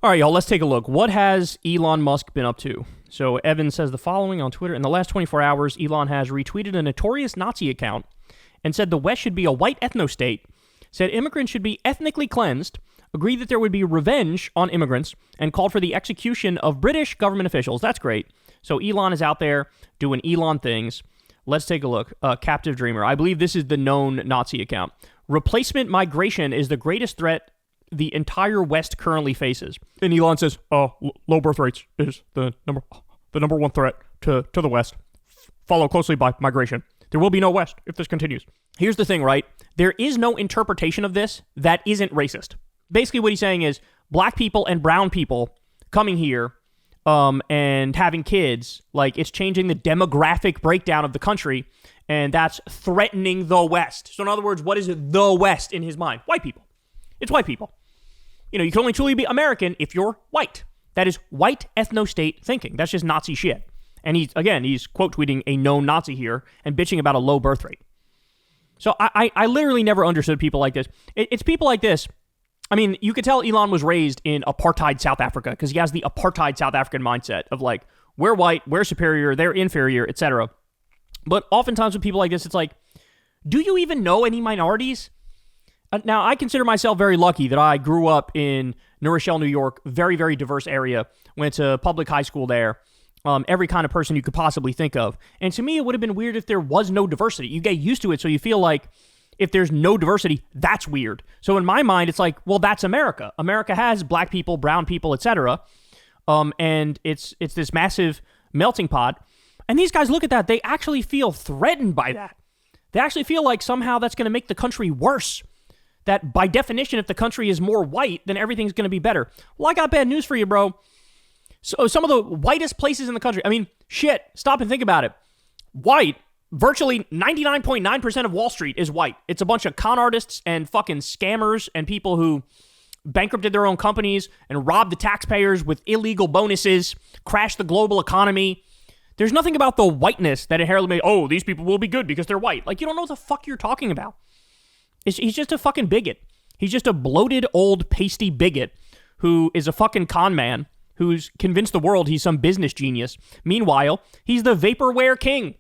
All right, y'all, let's take a look. What has Elon Musk been up to? So Evan says the following on Twitter. In the last 24 hours, Elon has retweeted a notorious Nazi account and said the West should be a white ethnostate, said immigrants should be ethnically cleansed, agreed that there would be revenge on immigrants, and called for the execution of British government officials. That's great. So Elon is out there doing Elon things. Let's take a look. Captive Dreamer. I believe this is the known Nazi account. Replacement migration is the greatest threat the entire West currently faces. And Elon says, low birth rates is the number one threat to the West, followed closely by migration. There will be no West if this continues. Here's the thing, right? There is no interpretation of this that isn't racist. Basically what he's saying is black people and brown people coming here and having kids, like it's changing the demographic breakdown of the country, and that's threatening the West. So in other words, what is the West in his mind? White people. It's white people. You know, you can only truly be American if you're white. That is white ethnostate thinking. That's just Nazi shit. And he's quote tweeting a known Nazi here and bitching about a low birth rate. So I literally never understood people like this. It's people like this. I mean, you could tell Elon was raised in apartheid South Africa because he has the apartheid South African mindset of like, we're white, we're superior, they're inferior, etc. But oftentimes with people like this, it's like, do you even know any minorities? Now, I consider myself very lucky that I grew up in New Rochelle, New York, very, very diverse area, went to public high school there, every kind of person you could possibly think of. And to me, it would have been weird if there was no diversity. You get used to it, so you feel like if there's no diversity, that's weird. So in my mind, it's like, well, that's America. America has black people, brown people, etc. And it's this massive melting pot. And these guys look at that, they actually feel threatened by that. They actually feel like somehow that's going to make the country worse. That by definition, if the country is more white, then everything's going to be better. Well, I got bad news for you, bro. So some of the whitest places in the country, I mean, shit, stop and think about it. White, virtually 99.9% of Wall Street is white. It's a bunch of con artists and fucking scammers and people who bankrupted their own companies and robbed the taxpayers with illegal bonuses, crashed the global economy. There's nothing about the whiteness that inherently made, oh, these people will be good because they're white. Like, you don't know what the fuck you're talking about. He's just a fucking bigot. He's just a bloated, old, pasty bigot who is a fucking con man who's convinced the world he's some business genius. Meanwhile, he's the vaporware king.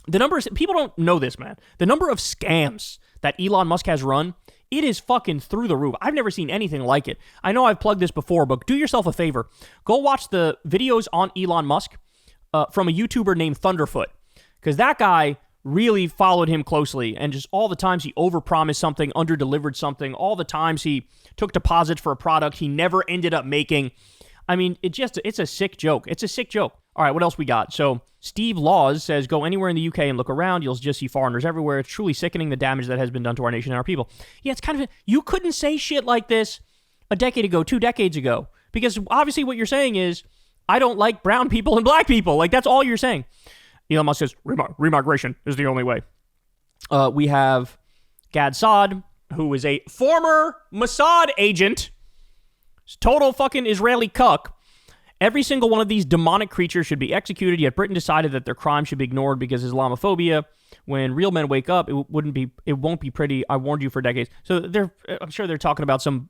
The numbers, people don't know this, man. The number of scams that Elon Musk has run, it is fucking through the roof. I've never seen anything like it. I know I've plugged this before, but do yourself a favor. Go watch the videos on Elon Musk from a YouTuber named Thunderfoot, because that guy really followed him closely, and just all the times he overpromised something, underdelivered something, all the times he took deposits for a product he never ended up making. I mean, it's a sick joke. It's a sick joke. All right, what else we got? So Steve Laws says, go anywhere in the UK and look around. You'll just see foreigners everywhere. It's truly sickening the damage that has been done to our nation and our people. Yeah, it's kind of, you couldn't say shit like this a decade ago, 2 decades ago, because obviously what you're saying is, I don't like brown people and black people. Like, that's all you're saying. Elon Musk says, remigration is the only way. We have Gad Saad, who is a former Mossad agent, total fucking Israeli cuck. Every single one of these demonic creatures should be executed, yet Britain decided that their crime should be ignored because Islamophobia. When real men wake up, it won't be pretty. I warned you for decades. So I'm sure they're talking about some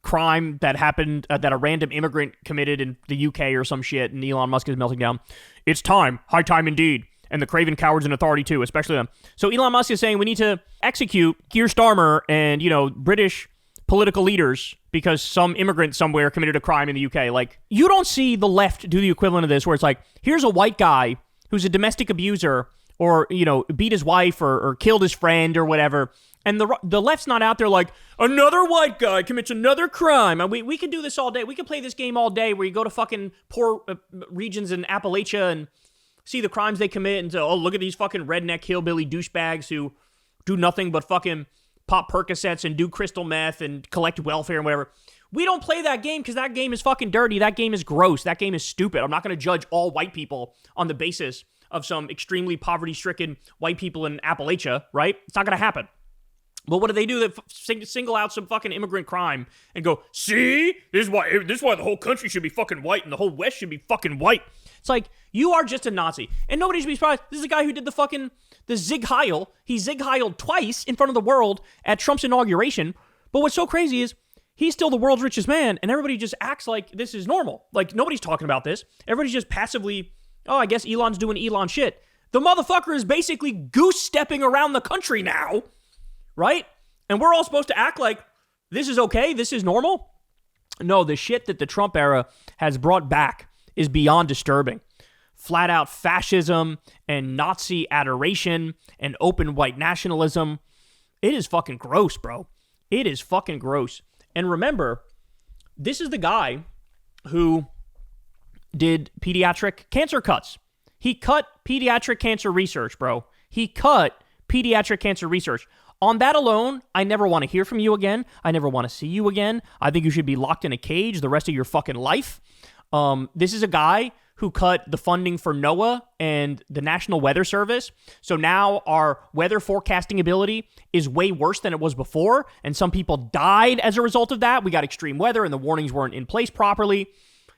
crime that happened that a random immigrant committed in the UK or some shit, and Elon Musk is melting down. It's time. High time indeed. And the craven cowards in authority too, especially them. So Elon Musk is saying we need to execute Keir Starmer and, British political leaders because some immigrant somewhere committed a crime in the UK. Like, you don't see the left do the equivalent of this where it's like, here's a white guy who's a domestic abuser or, beat his wife or killed his friend or whatever. And the left's not out there like, another white guy commits another crime. And we could do this all day. We could play this game all day where you go to fucking poor regions in Appalachia and see the crimes they commit and say, oh, look at these fucking redneck hillbilly douchebags who do nothing but fucking pop Percocets and do crystal meth and collect welfare and whatever. We don't play that game because that game is fucking dirty. That game is gross. That game is stupid. I'm not going to judge all white people on the basis of some extremely poverty-stricken white people in Appalachia, right? It's not going to happen. But what do they do? They single out some fucking immigrant crime and go, see? This is why the whole country should be fucking white and the whole West should be fucking white. It's like, you are just a Nazi. And nobody should be surprised. This is a guy who did the Zig Heil. He Zig Heiled twice in front of the world at Trump's inauguration. But what's so crazy is He's still the world's richest man, and everybody just acts like this is normal. Like, nobody's talking about this. Everybody's just passively, oh, I guess Elon's doing Elon shit. The motherfucker is basically goose-stepping around the country now, right? And we're all supposed to act like this is okay, this is normal? No, the shit that the Trump era has brought back is beyond disturbing. Flat out fascism and Nazi adoration and open white nationalism. It is fucking gross, bro. It is fucking gross. And remember, this is the guy who did pediatric cancer cuts. He cut pediatric cancer research, bro. He cut pediatric cancer research. On that alone, I never want to hear from you again. I never want to see you again. I think you should be locked in a cage the rest of your fucking life. This is a guy who cut the funding for NOAA and the National Weather Service. So now our weather forecasting ability is way worse than it was before, and some people died as a result of that. We got extreme weather, and the warnings weren't in place properly.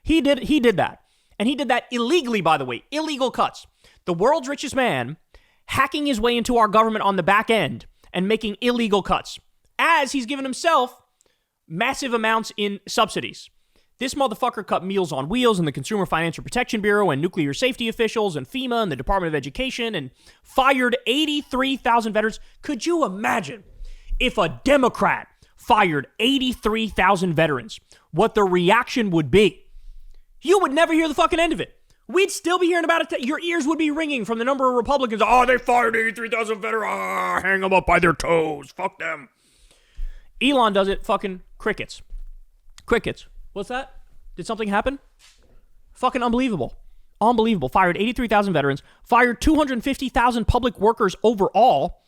He did that. And he did that illegally, by the way. Illegal cuts. The world's richest man hacking his way into our government on the back end and making illegal cuts, as he's given himself massive amounts in subsidies. This motherfucker cut Meals on Wheels and the Consumer Financial Protection Bureau and nuclear safety officials and FEMA and the Department of Education and fired 83,000 veterans. Could you imagine if a Democrat fired 83,000 veterans, what the reaction would be? You would never hear the fucking end of it. We'd still be hearing about it. Your ears would be ringing from the number of Republicans. Oh, they fired 83,000 veterans. Oh, hang them up by their toes. Fuck them. Elon does it. Fucking crickets. Crickets. What's that? Did something happen? Fucking unbelievable. Unbelievable. Fired 83,000 veterans. Fired 250,000 public workers overall.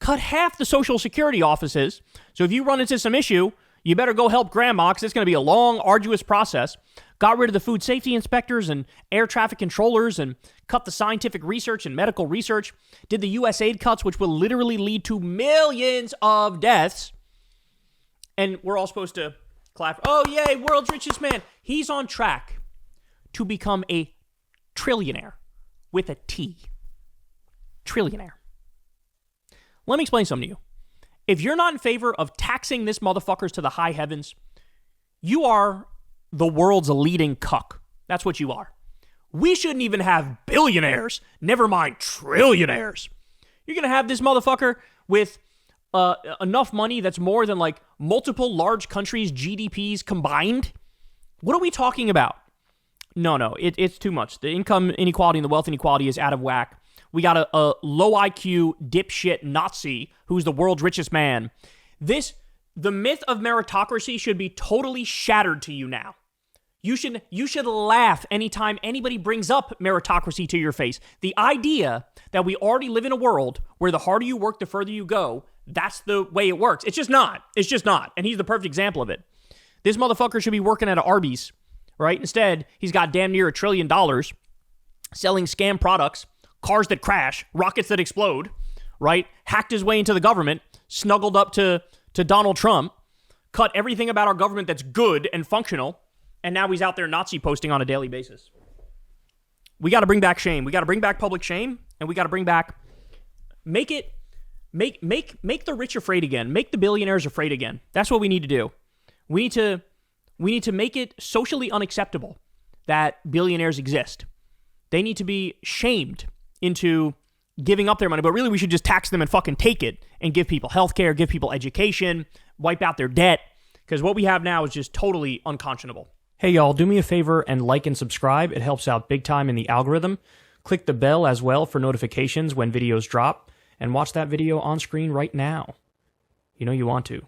Cut half the Social Security offices. So if you run into some issue, you better go help grandma, because it's going to be a long, arduous process. Got rid of the food safety inspectors and air traffic controllers and cut the scientific research and medical research. Did the USAID cuts, which will literally lead to millions of deaths. And we're all supposed to clap. Oh, yay, world's richest man. He's on track to become a trillionaire with a T. Trillionaire. Let me explain something to you. If you're not in favor of taxing this motherfuckers to the high heavens, you are the world's leading cuck. That's what you are. We shouldn't even have billionaires, never mind trillionaires. You're going to have this motherfucker with enough money that's more than like multiple large countries' GDPs combined? What are we talking about? No, it's too much. The income inequality and the wealth inequality is out of whack. We got a low IQ dipshit Nazi who's the world's richest man. The myth of meritocracy should be totally shattered to you now. You should laugh anytime anybody brings up meritocracy to your face. The idea that we already live in a world where the harder you work, the further you go, that's the way it works. It's just not. It's just not. And he's the perfect example of it. This motherfucker should be working at an Arby's, right? Instead, he's got damn near $1 trillion selling scam products, cars that crash, rockets that explode, right? Hacked his way into the government, snuggled up to Donald Trump, cut everything about our government that's good and functional, and now he's out there Nazi posting on a daily basis. We got to bring back shame. We got to bring back public shame, and we got to bring back, make the rich afraid again. Make the billionaires afraid again. That's what we need to do. We need to make it socially unacceptable that billionaires exist. They need to be shamed into giving up their money, but really we should just tax them and fucking take it and give people healthcare, give people education, wipe out their debt, because what we have now is just totally unconscionable. Hey y'all, do me a favor and like and subscribe. It helps out big time in the algorithm. Click the bell as well for notifications when videos drop, and watch that video on screen right now. You know you want to.